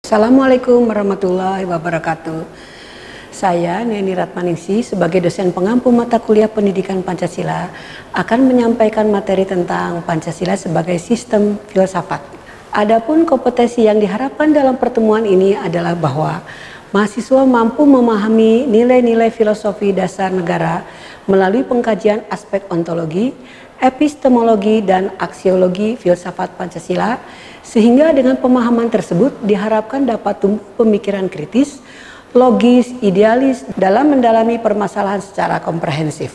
Assalamualaikum warahmatullahi wabarakatuh. Saya Neni Ratmaningsi sebagai dosen pengampu mata kuliah pendidikan Pancasila akan menyampaikan materi tentang Pancasila sebagai sistem filsafat. Adapun kompetensi yang diharapkan dalam pertemuan ini adalah bahwa mahasiswa mampu memahami nilai-nilai filosofi dasar negara melalui pengkajian aspek ontologi, epistemologi, dan aksiologi filsafat Pancasila, sehingga dengan pemahaman tersebut diharapkan dapat tumbuh pemikiran kritis, logis, idealis dalam mendalami permasalahan secara komprehensif.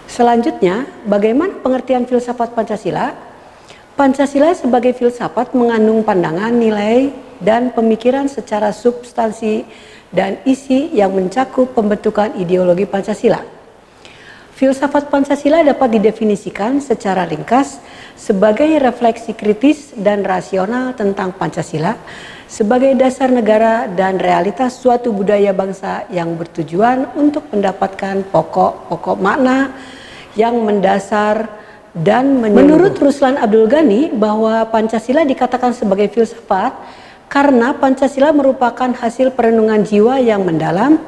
Selanjutnya, bagaimana pengertian filsafat Pancasila? Pancasila sebagai filsafat mengandung pandangan, nilai, dan pemikiran secara substansi dan isi yang mencakup pembentukan ideologi Pancasila. Filsafat Pancasila dapat didefinisikan secara ringkas sebagai refleksi kritis dan rasional tentang Pancasila sebagai dasar negara dan realitas suatu budaya bangsa yang bertujuan untuk mendapatkan pokok-pokok makna yang mendasar dan menurut Ruslan Abdul Ghani bahwa Pancasila dikatakan sebagai filsafat karena Pancasila merupakan hasil perenungan jiwa yang mendalam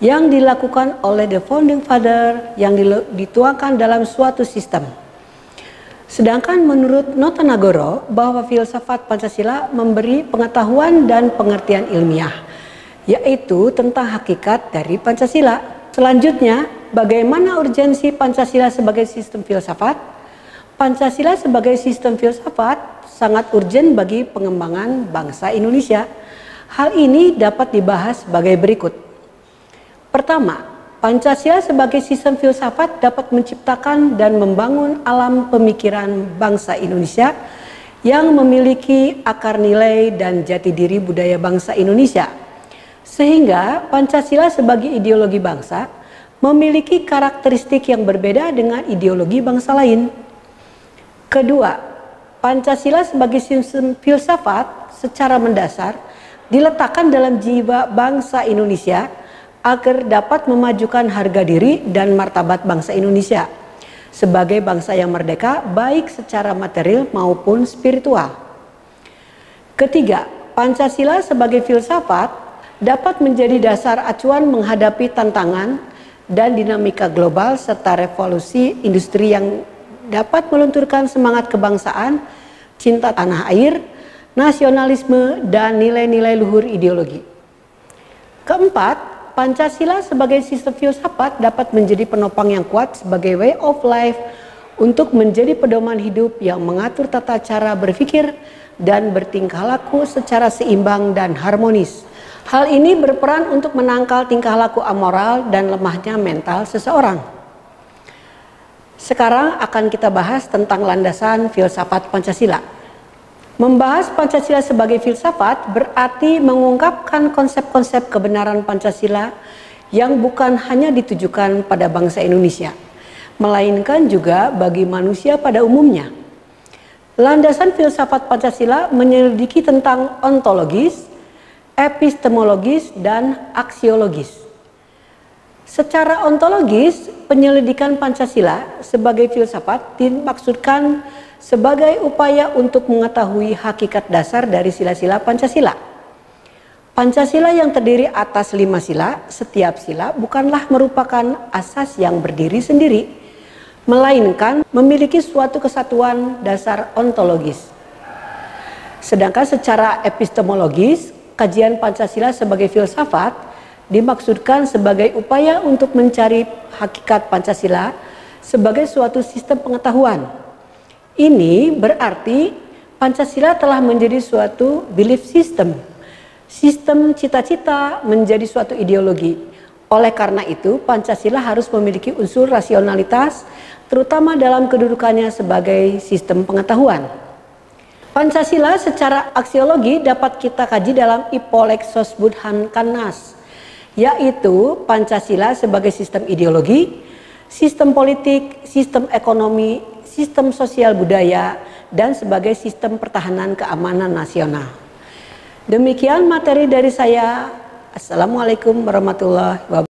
yang dilakukan oleh the founding father yang dituangkan dalam suatu sistem. Sedangkan menurut Nota Nagoro bahwa filsafat Pancasila memberi pengetahuan dan pengertian ilmiah, yaitu tentang hakikat dari Pancasila. Selanjutnya, bagaimana urgensi Pancasila sebagai sistem filsafat? Pancasila sebagai sistem filsafat sangat urgen bagi pengembangan bangsa Indonesia. Hal ini dapat dibahas sebagai berikut. Pertama, Pancasila sebagai sistem filsafat dapat menciptakan dan membangun alam pemikiran bangsa Indonesia yang memiliki akar nilai dan jati diri budaya bangsa Indonesia. Sehingga Pancasila sebagai ideologi bangsa memiliki karakteristik yang berbeda dengan ideologi bangsa lain. Kedua, Pancasila sebagai sistem filsafat secara mendasar diletakkan dalam jiwa bangsa Indonesia agar dapat memajukan harga diri dan martabat bangsa Indonesia sebagai bangsa yang merdeka baik secara material maupun spiritual. Ketiga, Pancasila sebagai filsafat dapat menjadi dasar acuan menghadapi tantangan dan dinamika global serta revolusi industri yang dapat melunturkan semangat kebangsaan, cinta tanah air, nasionalisme, dan nilai-nilai luhur ideologi. Keempat, Pancasila sebagai sistem filsafat dapat menjadi penopang yang kuat sebagai way of life untuk menjadi pedoman hidup yang mengatur tata cara berpikir dan bertingkah laku secara seimbang dan harmonis. Hal ini berperan untuk menangkal tingkah laku amoral dan lemahnya mental seseorang. Sekarang akan kita bahas tentang landasan filsafat Pancasila. Membahas Pancasila sebagai filsafat berarti mengungkapkan konsep-konsep kebenaran Pancasila yang bukan hanya ditujukan pada bangsa Indonesia, melainkan juga bagi manusia pada umumnya. Landasan filsafat Pancasila menyelidiki tentang ontologis, epistemologis, dan aksiologis. Secara ontologis, penyelidikan Pancasila sebagai filsafat dimaksudkan sebagai upaya untuk mengetahui hakikat dasar dari sila-sila Pancasila. Pancasila yang terdiri atas 5 sila, setiap sila bukanlah merupakan asas yang berdiri sendiri, melainkan memiliki suatu kesatuan dasar ontologis. Sedangkan secara epistemologis, kajian Pancasila sebagai filsafat dimaksudkan sebagai upaya untuk mencari hakikat Pancasila sebagai suatu sistem pengetahuan. Ini berarti Pancasila telah menjadi suatu belief system, sistem cita-cita menjadi suatu ideologi. Oleh karena itu, Pancasila harus memiliki unsur rasionalitas, terutama dalam kedudukannya sebagai sistem pengetahuan. Pancasila secara aksiologi dapat kita kaji dalam Ipolexos Budhan Kanas, yaitu Pancasila sebagai sistem ideologi, sistem politik, sistem ekonomi, sistem sosial budaya, dan sebagai sistem pertahanan keamanan nasional. Demikian materi dari saya. Assalamualaikum warahmatullahi wabarakatuh.